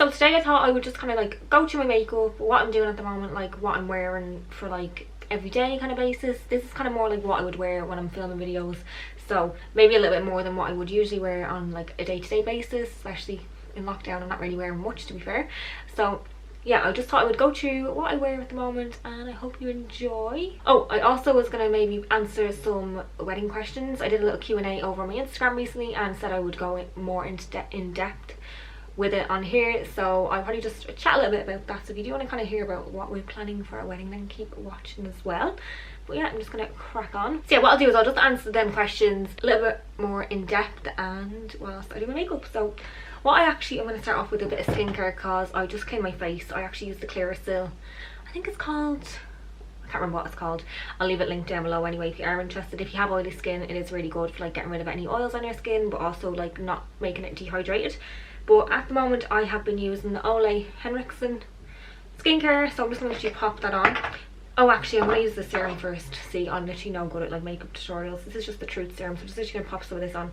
So today I thought I would just kind of like go through my makeup, what I'm doing at the moment, like what I'm wearing for like everyday kind of basis. This is kind of more like what I would wear when I'm filming videos, so maybe a little bit more than what I would usually wear on like a day-to-day basis, especially in lockdown. I'm not really wearing much, to be fair. So yeah, I just thought I would go through what I wear at the moment, and I hope you enjoy. Oh, I also was going to maybe answer some wedding questions. I did a little Q&A over on my Instagram recently and said I would go more in depth with it on here, so I'll probably just chat a little bit about that. So if you do want to kind of hear about what we're planning for our wedding, then keep watching as well. But yeah, I'm just gonna crack on. So yeah, what I'll do is I'll just answer them questions a little bit more in depth and whilst I do my makeup. So what I'm going to start off with a bit of skincare, because I just cleaned my face. I actually used the Clearasil, I think it's called, I can't remember what it's called. I'll leave it linked down below anyway if you are interested. If you have oily skin, it is really good for like getting rid of any oils on your skin, but also like not making it dehydrated. But at the moment I have been using the Ole Henriksen skincare, so I'm just going to literally pop that on. Oh, actually I'm going to use the serum first. See, I'm literally no good at like makeup tutorials. This is just the Truth serum, so I'm just literally going to pop some of this on.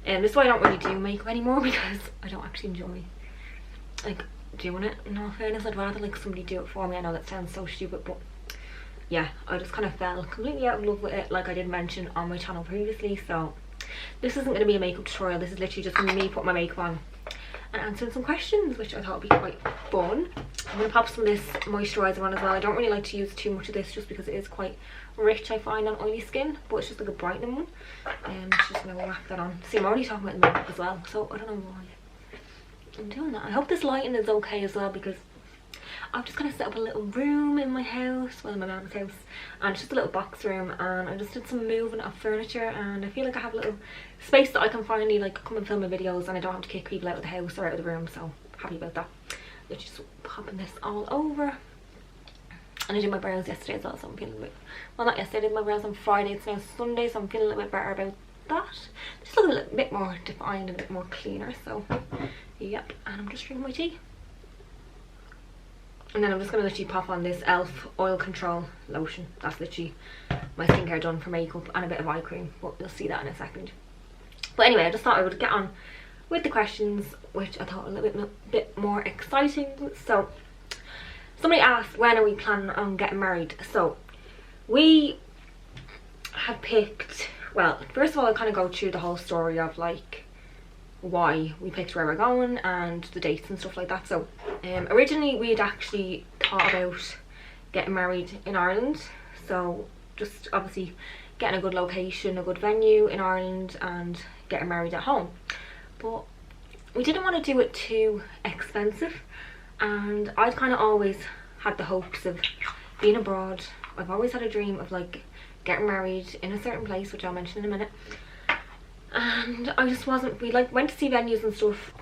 And this is why I don't really do makeup anymore, because I don't actually enjoy like doing it. In all fairness, I'd rather like somebody do it for me. I know that sounds so stupid, but yeah, I just kind of fell completely out of love with it, like I did mention on my channel previously. So this isn't going to be a makeup tutorial. This is literally just me putting my makeup on and answering some questions, which I thought would be quite fun. I'm going to pop some of this moisturiser on as well. I don't really like to use too much of this just because it is quite rich, I find, on oily skin, but it's just like a brightening one. And I'm just going to whack that on. See, I'm already talking about the makeup as well, so I don't know why I'm doing that. I hope this lighting is okay as well, because I'm just going to set up a little room in my house, well, in my mum's house, and it's just a little box room, and I just did some moving of furniture, and I feel like I have a little space that I can finally like come and film my videos, and I don't have to kick people out of the house or out of the room, so happy about that. Literally just popping this all over. And I did my brows yesterday as well, so I'm feeling a bit, well, not yesterday, I did my brows on Friday, it's now Sunday, so I'm feeling a little bit better about that. Just look a little bit more defined and a bit more cleaner, so yep. And I'm just drinking my tea. And then I'm just going to literally pop on this e.l.f. oil control lotion. That's literally my skincare done for makeup, and a bit of eye cream, but you'll see that in a second. But anyway, I just thought I would get on with the questions, which I thought were a little bit more exciting. So somebody asked, when are we planning on getting married? So we have picked, well, first of all I'll kind of go through the whole story of like why we picked where we're going and the dates and stuff like that. So originally we had actually thought about getting married in Ireland, so just obviously getting a good location, a good venue in Ireland, and getting married at home. But we didn't want to do it too expensive, and I'd kind of always had the hopes of being abroad. I've always had a dream of like getting married in a certain place, which I'll mention in a minute. And I just wasn't, we like went to see venues and stuff.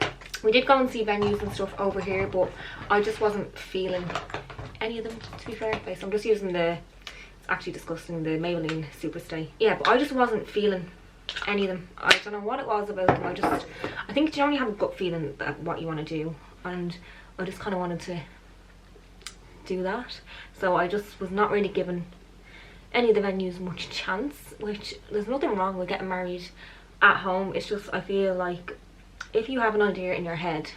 We did go and see venues and stuff over here, but I just wasn't feeling any of them, to be fair. So I'm just using the, it's actually disgusting, the Maybelline Superstay. Yeah, but I just wasn't feeling any of them. I don't know what it was about them. I think you only have a gut feeling about what you want to do, and I just kind of wanted to do that. So I just was not really given any of the venues much chance, which there's nothing wrong with getting married at home. It's just, I feel like if you have an idea in your head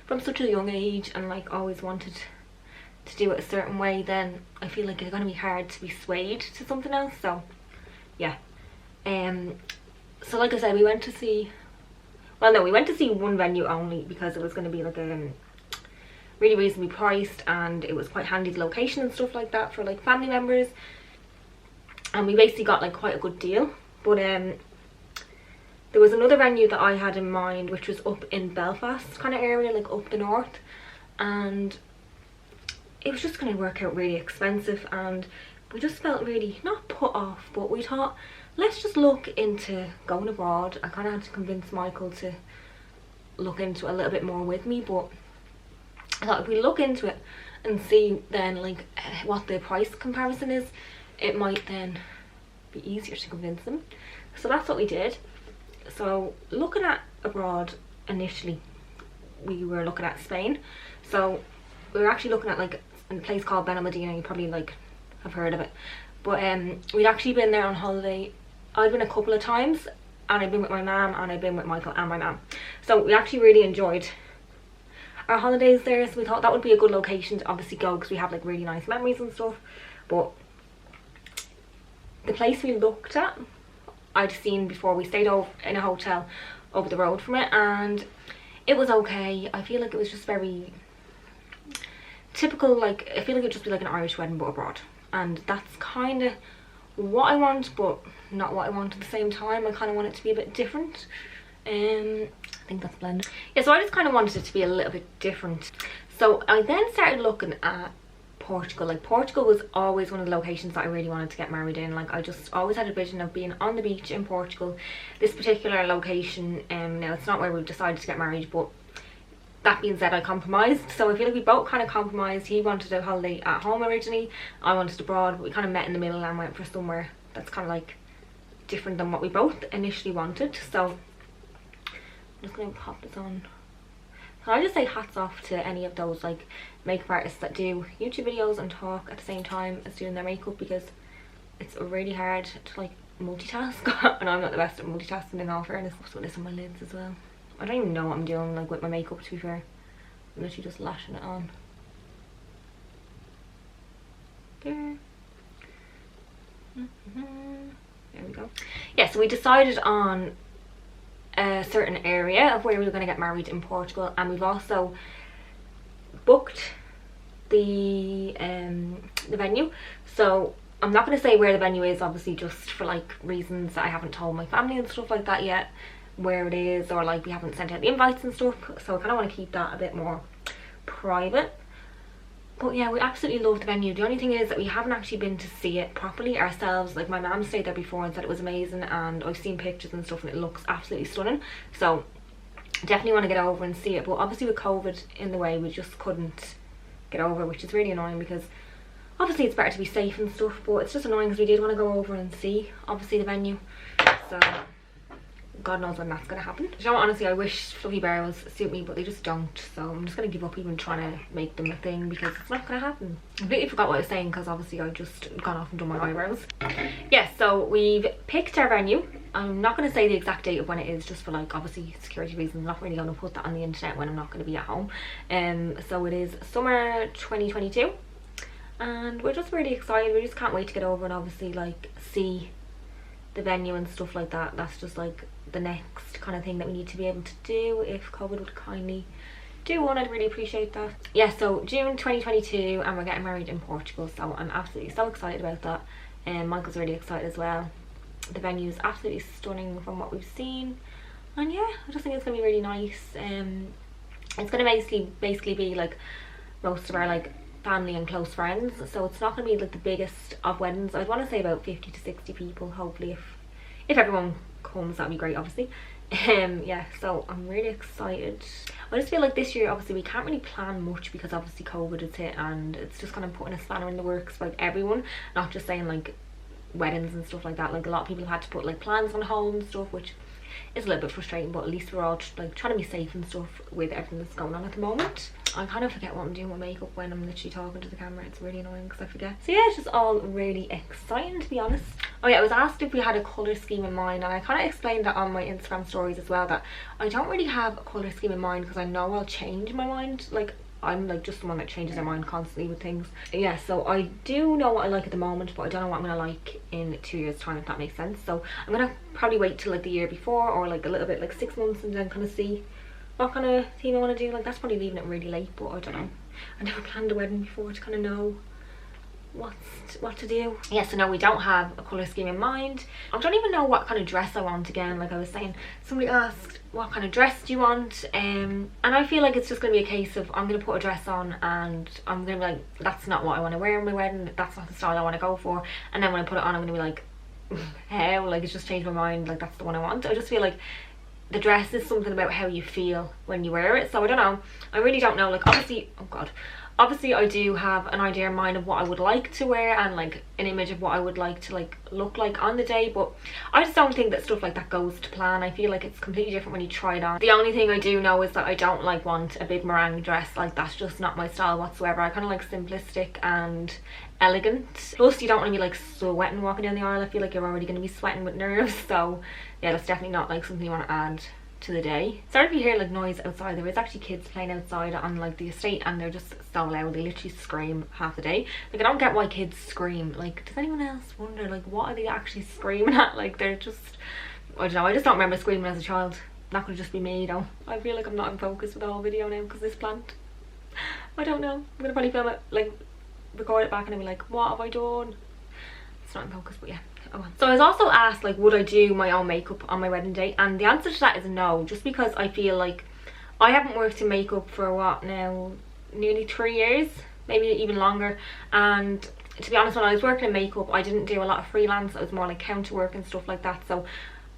from such a young age and like always wanted to do it a certain way, then I feel like it's going to be hard to be swayed to something else. So yeah, so like I said, we went to see, well no, we went to see one venue only because it was going to be like a really reasonably priced, and it was quite handy, the location and stuff like that, for like family members, and we basically got like quite a good deal. But there was another venue that I had in mind, which was up in Belfast kind of area, like up the north, and it was just going to work out really expensive, and we just felt really not put off, but we thought, let's just look into going abroad. I kind of had to convince Michael to look into it a little bit more with me, but I thought if we look into it and see then like what the price comparison is, it might then be easier to convince them. So that's what we did. So looking at abroad, initially we were looking at Spain. So we were actually looking at like a place called Benalmádena. You probably like have heard of it, but we'd actually been there on holiday. I'd been a couple of times, and I've been with my mum, and I've been with Michael and my mum. So we actually really enjoyed our holidays there, so we thought that would be a good location to obviously go because we have like really nice memories and stuff. But the place we looked at, I'd seen before. We stayed over in a hotel over the road from it, and it was okay. I feel like it was just very typical, like I feel like it would just be like an Irish wedding but abroad, and that's kind of what I want, but not what I want at the same time. I kind of want it to be a bit different. I think that's blended. Yeah, so I just kind of wanted it to be a little bit different. So I then started looking at Portugal. Like Portugal was always one of the locations that I really wanted to get married in. Like I just always had a vision of being on the beach in Portugal. This particular location, now it's not where we've decided to get married, but that being said, I compromised. So I feel like we both kind of compromised. He wanted a holiday at home originally, I wanted abroad. We kind of met in the middle and went for somewhere that's kind of like different than what we both initially wanted. So I'm just going to pop this on. Can I just say hats off to any of those like makeup artists that do YouTube videos and talk at the same time as doing their makeup, because it's really hard to like multitask and I'm not the best at multitasking in all fairness. I've got this on my lids as well. I don't even know what I'm doing like with my makeup, to be fair. I'm literally just lashing it on. There. There we go. Yeah, so we decided on a certain area of where we were going to get married in Portugal, and we've also booked the venue. So I'm not going to say where the venue is, obviously, just for like reasons that I haven't told my family and stuff like that yet where it is, or like we haven't sent out the invites and stuff, so I kind of want to keep that a bit more private. But yeah, we absolutely love the venue. The only thing is that we haven't actually been to see it properly ourselves. Like my mum stayed there before and said it was amazing, and I've seen pictures and stuff and it looks absolutely stunning, so definitely want to get over and see it. But obviously with COVID in the way, we just couldn't get over, which is really annoying, because obviously it's better to be safe and stuff, but it's just annoying because we did want to go over and see obviously the venue. So God knows when that's going to happen. You know, honestly, I wish fluffy barrels suit me, but they just don't. So I'm just going to give up even trying to make them a thing, because it's not going to happen. I completely forgot what I was saying because obviously I just gone off and done my eyebrows. Yeah, so we've picked our venue. I'm not going to say the exact date of when it is, just for like obviously security reasons. I'm not really going to put that on the internet when I'm not going to be at home. So it is summer 2022, and we're just really excited. We just can't wait to get over and obviously like see the venue and stuff like that. That's just like the next kind of thing that we need to be able to do. If COVID would kindly do one, I'd really appreciate that. Yeah, so June 2022, and we're getting married in Portugal, so I'm absolutely so excited about that, and Michael's really excited as well. The venue is absolutely stunning from what we've seen, and yeah, I just think it's gonna be really nice. It's gonna basically be like most of our like family and close friends, so it's not gonna be like the biggest of weddings. I'd want to say about 50 to 60 people, hopefully, if everyone comes, that'd be great, obviously. Yeah, so I'm really excited. I just feel like this year obviously we can't really plan much because obviously COVID is hit, and it's just kind of putting a spanner in the works for like everyone, not just saying like weddings and stuff like that. Like a lot of people have had to put like plans on hold and stuff, which is a little bit frustrating, but at least we're all like trying to be safe and stuff with everything that's going on at the moment. I kind of forget what I'm doing with makeup when I'm literally talking to the camera. It's really annoying because I forget. So yeah, it's just all really exciting, to be honest. Oh yeah, I was asked if we had a colour scheme in mind, and I kind of explained that on my Instagram stories as well, that I don't really have a colour scheme in mind because I know I'll change my mind. Like I'm like just someone that changes their mind constantly with things. Yeah, so I do know what I like at the moment, but I don't know what I'm gonna like in 2 years time, if that makes sense. So I'm gonna probably wait till like the year before, or like a little bit like 6 months, and then kind of see what kind of theme I want to do. Like that's probably leaving it really late, but I don't know. I never planned a wedding before to kind of know what to do. Yeah, so no, we don't have a colour scheme in mind. I don't even know what kind of dress I want again. Like I was saying, somebody asked what kind of dress do you want, and I feel like it's just going to be a case of I'm going to put a dress on and I'm going to be like, that's not what I want to wear in my wedding, that's not the style I want to go for, and then when I put it on I'm going to be like, how, like it's just changed my mind, like that's the one I want. I just feel like the dress is something about how you feel when you wear it, so I don't know. I really don't know. Like obviously, oh god, obviously I do have an idea in mind of what I would like to wear and like an image of what I would like to like look like on the day, but I just don't think that stuff like that goes to plan. I feel like it's completely different when you try it on. The only thing I do know is that I don't like want a big meringue dress. Like that's just not my style whatsoever. I kind of like simplistic and elegant. Plus you don't want to be like sweating walking down the aisle. I feel like you're already going to be sweating with nerves, so yeah, that's definitely not like something you want to add to the day. Sorry if you hear like noise outside. There is actually kids playing outside on like the estate, and they're just so loud. They literally scream half the day. Like, I don't get why kids scream. Like, does anyone else wonder like what are they actually screaming at? Like, they're just, I don't know, I just don't remember screaming as a child. That could just be me though. I feel like I'm not in focus with the whole video now because this plant. I don't know. I'm gonna probably film it, like record it back, and I'll be like, what have I done? It's not in focus, but yeah. Oh well. So I was also asked like, would I do my own makeup on my wedding day, and the answer to that is no, just because I feel like I haven't worked in makeup for what now, nearly 3 years, maybe even longer. And to be honest, when I was working in makeup, I didn't do a lot of freelance. I was more like counter work and stuff like that. So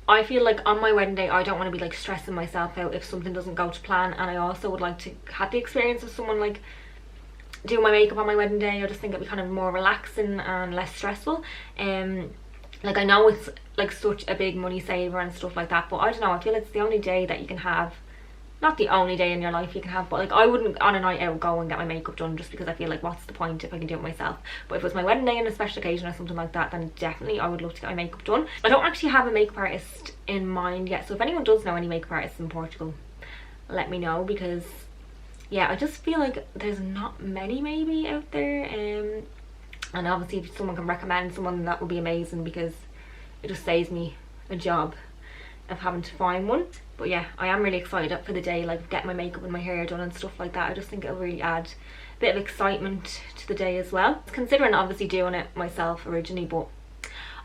I feel like on my wedding day, I don't want to be like stressing myself out if something doesn't go to plan. And I also would like to have the experience of someone like doing my makeup on my wedding day. I just think it'd be kind of more relaxing and less stressful. Like, I know it's like such a big money saver and stuff like that, but I don't know, I feel it's the only day that you can have, not the only day in your life you can have, but like I wouldn't on a night out go and get my makeup done, just because I feel like what's the point if I can do it myself. But if it was my wedding day and a special occasion or something like that, then definitely I would love to get my makeup done. I don't actually have a makeup artist in mind yet, so if anyone does know any makeup artists in Portugal, let me know, because yeah, I just feel like there's not many maybe out there. And obviously if someone can recommend someone, that would be amazing, because it just saves me a job of having to find one. But yeah, I am really excited for the day, like getting my makeup and my hair done and stuff like that. I just think it'll really add a bit of excitement to the day as well, considering obviously doing it myself originally, but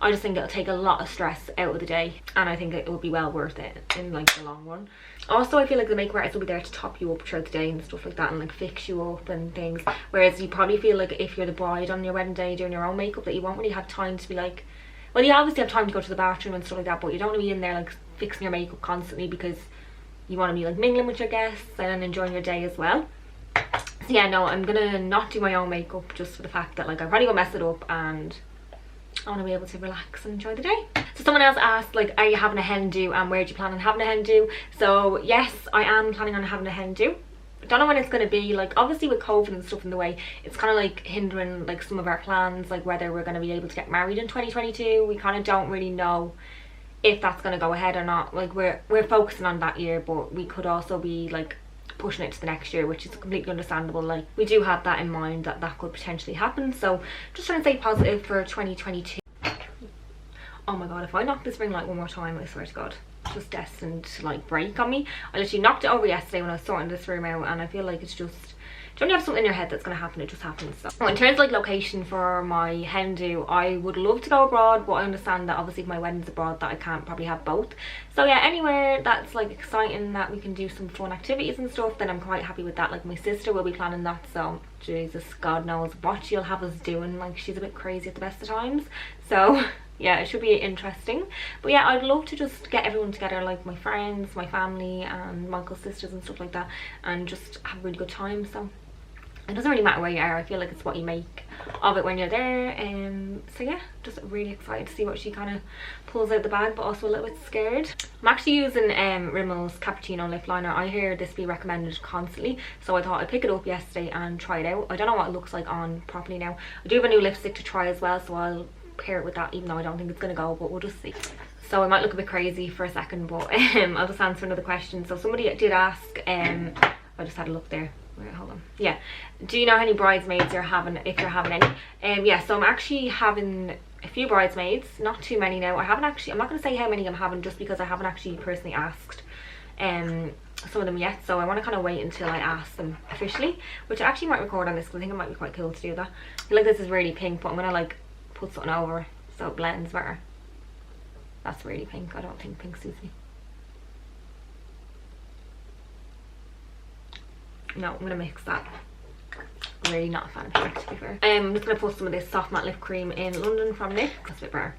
I just think it'll take a lot of stress out of the day, and I think it will be well worth it in like the long run. Also, I feel like the makeup artist will be there to top you up throughout the day and stuff like that, and like fix you up and things, whereas you probably feel like if you're the bride on your wedding day doing your own makeup, that you won't really have time to be like, well, you obviously have time to go to the bathroom and stuff like that, but you don't want to be in there like fixing your makeup constantly, because you want to be like mingling with your guests and enjoying your day as well. So yeah, no, I'm gonna not do my own makeup, just for the fact that like I'm probably gonna mess it up, and I want to be able to relax and enjoy the day. So someone else asked like, are you having a hen do, and where do you plan on having a hen do? So yes, I am planning on having a hen do. I don't know when it's going to be. Like, obviously with COVID and stuff in the way, it's kind of like hindering like some of our plans, like whether we're going to be able to get married in 2022. We kind of don't really know if that's going to go ahead or not. Like, we're focusing on that year, but we could also be like pushing it to the next year, which is completely understandable. Like, we do have that in mind, that could potentially happen. So just trying to stay positive for 2022. Oh my god, if I knock this ring light one more time, I swear to god, it's just destined to like break on me. I literally knocked it over yesterday when I was sorting this room out, and I feel like it's just, do you only have something in your head that's going to happen, it just happens. So in terms of like location for my hen do, I would love to go abroad, but I understand that obviously if my wedding's abroad, that I can't probably have both. So yeah, anywhere that's like exciting, that we can do some fun activities and stuff, then I'm quite happy with that. Like, my sister will be planning that, so Jesus, god knows what she'll have us doing. Like, she's a bit crazy at the best of times, so yeah, it should be interesting. But yeah, I'd love to just get everyone together, like my friends, my family, and my uncle's sisters and stuff like that, and just have a really good time. So it doesn't really matter where you are, I feel like it's what you make of it when you're there. So yeah, just really excited to see what she kind of pulls out the bag, but also a little bit scared. I'm actually using Rimmel's Cappuccino lip liner. I hear this be recommended constantly, so I thought I'd pick it up yesterday and try it out. I don't know what it looks like on properly now. I do have a new lipstick to try as well, so I'll pair it with that, even though I don't think it's gonna go, but we'll just see. So I might look a bit crazy for a second, but I'll just answer another question. So somebody did ask, I just had a look there. Wait, hold on. Yeah, do you know how many bridesmaids you're having, if you're having any? Yeah, so I'm actually having a few bridesmaids, not too many now. I'm not going to say how many I'm having, just because I haven't actually personally asked some of them yet, so I want to kind of wait until I ask them officially, which I actually might record on this, because I think it might be quite cool to do that. I feel like this is really pink, but I'm going to like put something over it so it blends better. That's really pink. I don't think pink suits me. No, I'm gonna mix that. Really not a fan of pink, to be fair. I'm just gonna put some of this soft matte lip cream in London from NYX. That's a bit better.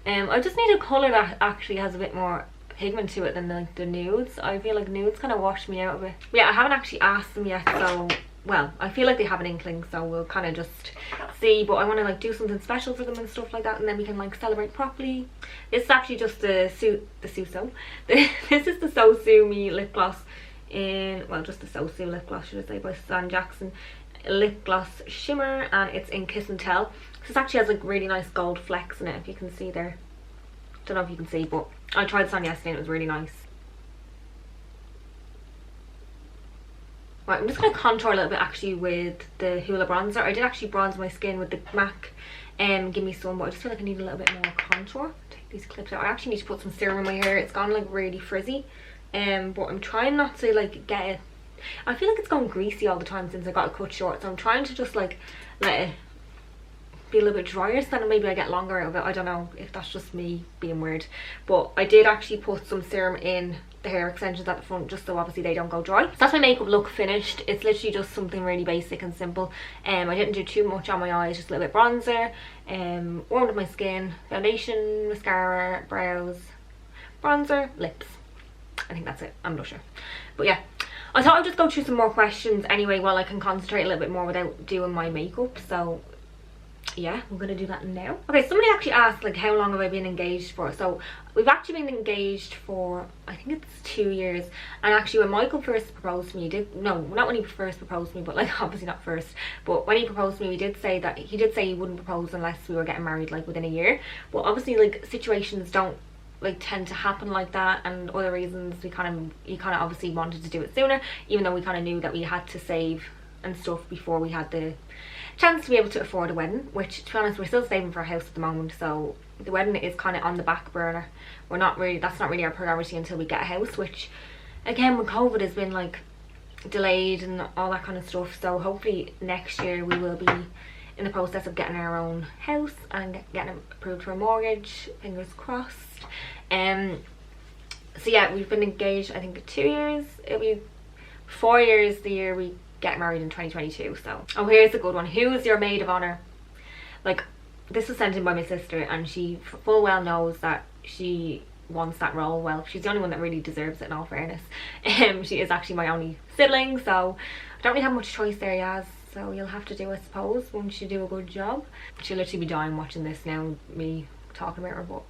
I just need a colour that actually has a bit more pigment to it than like the nudes. I feel like nudes kind of wash me out a bit. But yeah, I haven't actually asked them yet, so well, I feel like they have an inkling, so we'll kind of just see. But I want to like do something special for them and stuff like that, and then we can like celebrate properly. This is actually just this is the So Sue Me lip gloss in, well, just the So Sue lip gloss, should I say, by Suzanne Jackson lip gloss shimmer, and it's in Kiss and Tell. This actually has like really nice gold flecks in it, if you can see there. Don't know if you can see, but I tried this on yesterday and it was really nice. Right, I'm just going to contour a little bit actually with the Hoola bronzer. I did actually bronze my skin with the MAC Give Me Some, but I just feel like I need a little bit more contour. Take these clips out. I actually need to put some serum in my hair. It's gone like really frizzy, but I'm trying not to like get it. I feel like it's gone greasy all the time since I got it cut short, so I'm trying to just like let it be a little bit drier, so then maybe I get longer out of it. I don't know if that's just me being weird, but I did actually put some serum in the hair extensions at the front just so obviously they don't go dry. So that's my makeup look finished. It's literally just something really basic and simple. I didn't do too much on my eyes, just a little bit bronzer, warmed up my skin, foundation, mascara, brows, bronzer, lips. I think that's it, and blusher. But yeah, I thought I'd just go through some more questions anyway while I can concentrate a little bit more without doing my makeup. So yeah, I'm gonna do that now. Okay, somebody actually asked like how long have I been engaged for. So we've actually been engaged for, I think it's 2 years. And actually when Michael first proposed to me, no, not when he first proposed to me, but like obviously not first, but when he proposed to me, he did say he wouldn't propose unless we were getting married like within a year. But obviously like situations don't like tend to happen like that, and other reasons he kind of obviously wanted to do it sooner, even though we kind of knew that we had to save and stuff before we had the chance to be able to afford a wedding, which to be honest we're still saving for a house at the moment, so the wedding is kind of on the back burner. That's not really our priority until we get a house, which again with COVID has been like delayed and all that kind of stuff. So hopefully next year we will be in the process of getting our own house and getting approved for a mortgage, fingers crossed. So yeah, we've been engaged I think 2 years. It'll be 4 years the year we get married in 2022. So oh, here's a good one. Who is your maid of honor? Like, this was sent in by my sister, and she full well knows that she wants that role. Well, she's the only one that really deserves it, in all fairness. She is actually my only sibling, so I don't really have much choice there, Yaz. So you'll have to do, I suppose, once you do a good job. She'll literally be dying watching this now, me talking about her, but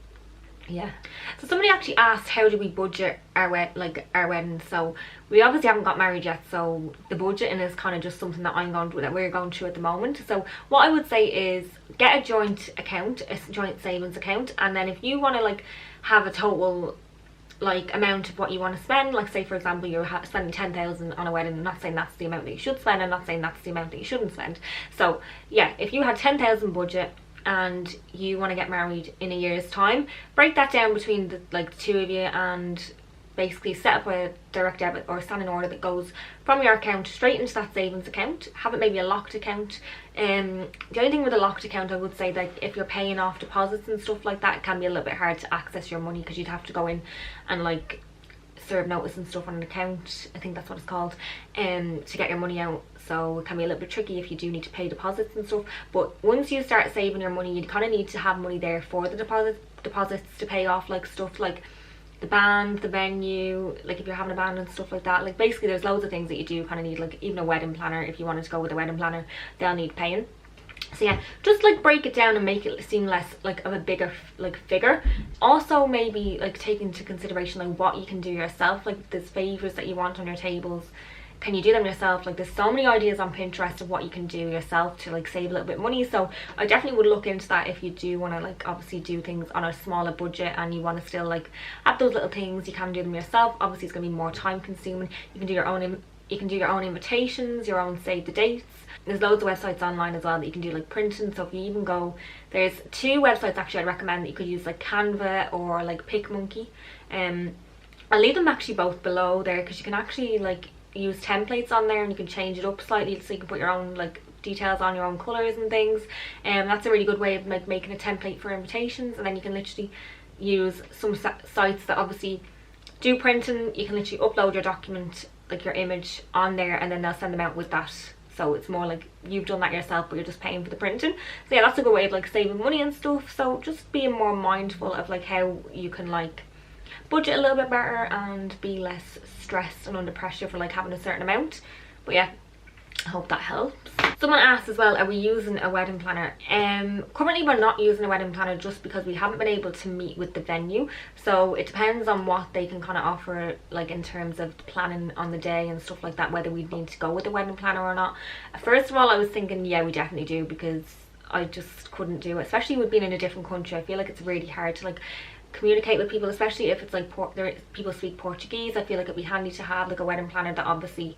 yeah. So somebody actually asked how do we budget our wedding. So we obviously haven't got married yet, so the budgeting is kind of just something that we're going through at the moment. So what I would say is get a joint account, a joint savings account, and then if you want to like have a total like amount of what you want to spend, like say for example you're spending 10,000 on a wedding, I'm not saying that's the amount that you should spend, I'm not saying that's the amount that you shouldn't spend. So yeah, if you had 10,000 budget and you want to get married in a year's time, break that down between the two of you and basically set up a direct debit or a standing order that goes from your account straight into that savings account. Have it maybe a locked account. The only thing with a locked account, I would say that if you're paying off deposits and stuff like that, it can be a little bit hard to access your money because you'd have to go in and like serve notice and stuff on an account, I think that's what it's called, to get your money out. So it can be a little bit tricky if you do need to pay deposits and stuff. But once you start saving your money, you kind of need to have money there for the deposits to pay off like stuff like the band, the venue, like if you're having a band and stuff like that. Like basically there's loads of things that you do kind of need, like even a wedding planner. If you wanted to go with a wedding planner, they'll need paying. So yeah, just like break it down and make it seem less like of a bigger like figure. Also maybe like take into consideration like what you can do yourself, like there's favors that you want on your tables, can you do them yourself? Like there's so many ideas on Pinterest of what you can do yourself to like save a little bit of money. So I definitely would look into that if you do want to like obviously do things on a smaller budget and you want to still like have those little things. You can do them yourself. Obviously it's going to be more time consuming. You can do your own invitations, your own save the dates. There's loads of websites online as well that you can do like printing. So if you even go, there's 2 websites actually I'd recommend that you could use, like Canva or like PicMonkey. I'll leave them actually both below there because you can actually like use templates on there and you can change it up slightly so you can put your own like details on, your own colours and things. That's a really good way of like making a template for invitations. And then you can literally use some sites that obviously do printing. You can literally upload your document, like your image on there, and then they'll send them out with that. So it's more like you've done that yourself but you're just paying for the printing. So yeah, that's a good way of like saving money and stuff. So just being more mindful of like how you can like budget a little bit better and be less stressed and under pressure for like having a certain amount. But yeah, I hope that helps. Someone asked as well, are we using a wedding planner? Currently we're not using a wedding planner just because we haven't been able to meet with the venue. So it depends on what they can kind of offer like in terms of planning on the day and stuff like that, whether we need to go with a wedding planner or not. First of all, I was thinking yeah, we definitely do, because I just couldn't do it, especially with being in a different country. I feel like it's really hard to like communicate with people, especially if it's like people speak Portuguese. I feel like it'd be handy to have like a wedding planner that obviously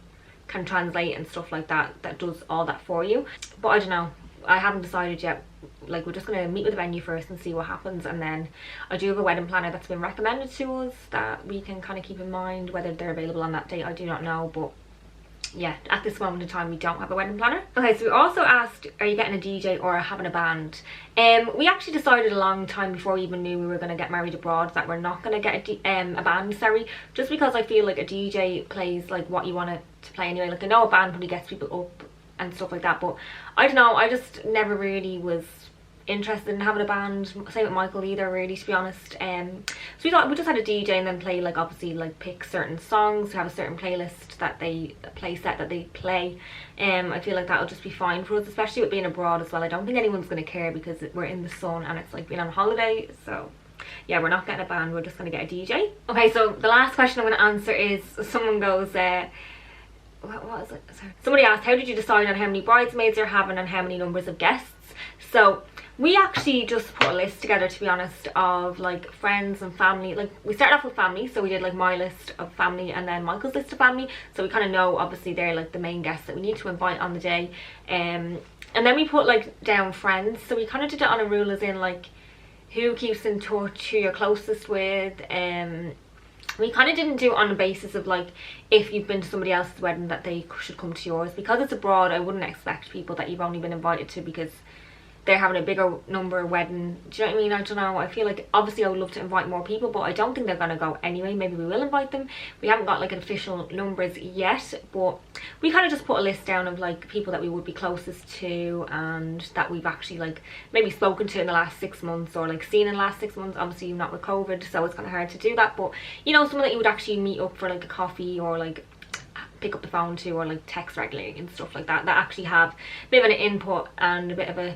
can translate and stuff like that, that does all that for you. But I don't know, I haven't decided yet. Like, we're just gonna meet with the venue first and see what happens, and then I do have a wedding planner that's been recommended to us that we can kind of keep in mind. Whether they're available on that date, I do not know, but yeah, at this moment in time we don't have a wedding planner. Okay, so we also asked, are you getting a DJ or having a band? We actually decided a long time before we even knew we were going to get married abroad that we're not going to get a band, sorry, just because I feel like a DJ plays like what you want it to play anyway. Like, I know a band really gets people up and stuff like that, but I don't know, I just never really was interested in having a band. Same with Michael either, really, to be honest. So we thought we just had a DJ and then play, like, obviously like pick certain songs, have a certain playlist that they set that they play. I feel like that'll just be fine for us, especially with being abroad as well. I don't think anyone's going to care because we're in the sun and it's like being on holiday. So yeah, we're not getting a band, we're just going to get a DJ. Okay, so the last question I'm going to answer is, someone goes, what was it? Sorry. Somebody asked, how did you decide on how many bridesmaids you're having and how many numbers of guests? So we actually just put a list together, to be honest, of like friends and family. Like, we started off with family, so we did like my list of family and then Michael's list of family, so we kind of know obviously they're like the main guests that we need to invite on the day. And then we put like down friends, so we kind of did it on a rule as in like who keeps in touch, who you're closest with. We kind of didn't do it on the basis of like if you've been to somebody else's wedding that they should come to yours, because it's abroad. I wouldn't expect people that you've only been invited to because they're having a bigger number wedding. Do you know what I mean? I don't know, I feel like obviously I would love to invite more people, but I don't think they're gonna go anyway. Maybe we will invite them. We haven't got like an official numbers yet, but we kind of just put a list down of like people that we would be closest to and that we've actually like maybe spoken to in the last 6 months or like seen in the last 6 months. Obviously not with COVID, so it's kind of hard to do that, but you know, someone that you would actually meet up for like a coffee or like pick up the phone to or like text regularly and stuff like that, that actually have a bit of an input and a bit of a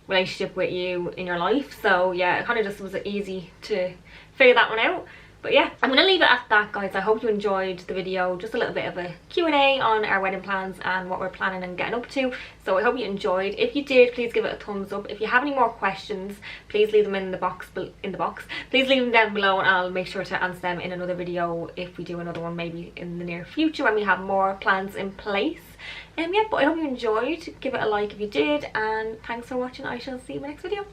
relationship with you in your life. So yeah, it kind of just was easy to figure that one out. But yeah, I'm gonna leave it at that, guys. I hope you enjoyed the video, just a little bit of a Q&A on our wedding plans and what we're planning and getting up to. So I hope you enjoyed. If you did, please give it a thumbs up. If you have any more questions, please leave them in the box. Please leave them down below and I'll make sure to answer them in another video if we do another one, maybe in the near future when we have more plans in place. Yeah, but I hope you enjoyed. Give it a like if you did, and thanks for watching. I shall see you in my next video.